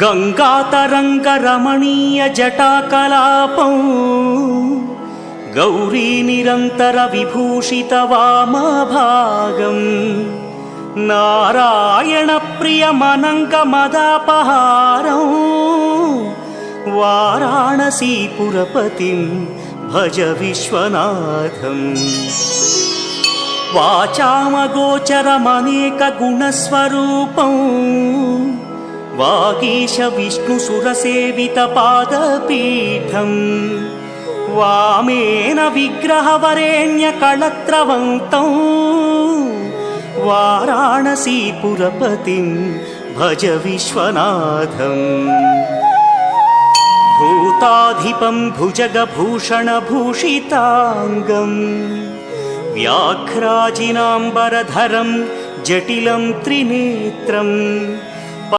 गङ्गातरङ्गरमणीयजटाकलापं गौरीनिरन्तरविभूषितवामभागम् नारायणप्रियमनङ्गमदापहारं वाराणसीपुरपतिं भज विश्वनाथम्। वाचामगोचरमनेकगुणस्वरूपं वागीश विष्णुसुरसेवितपादपीठम् वामेन विग्रहवरेण्यकळत्रवन्तं वाराणसीपुरपतिं भज विश्वनाथम्। भूताधिपं भुजगभूषणभूषिताङ्गम् व्याघ्राजिनाम्बरधरं जटिलं त्रिनेत्रम्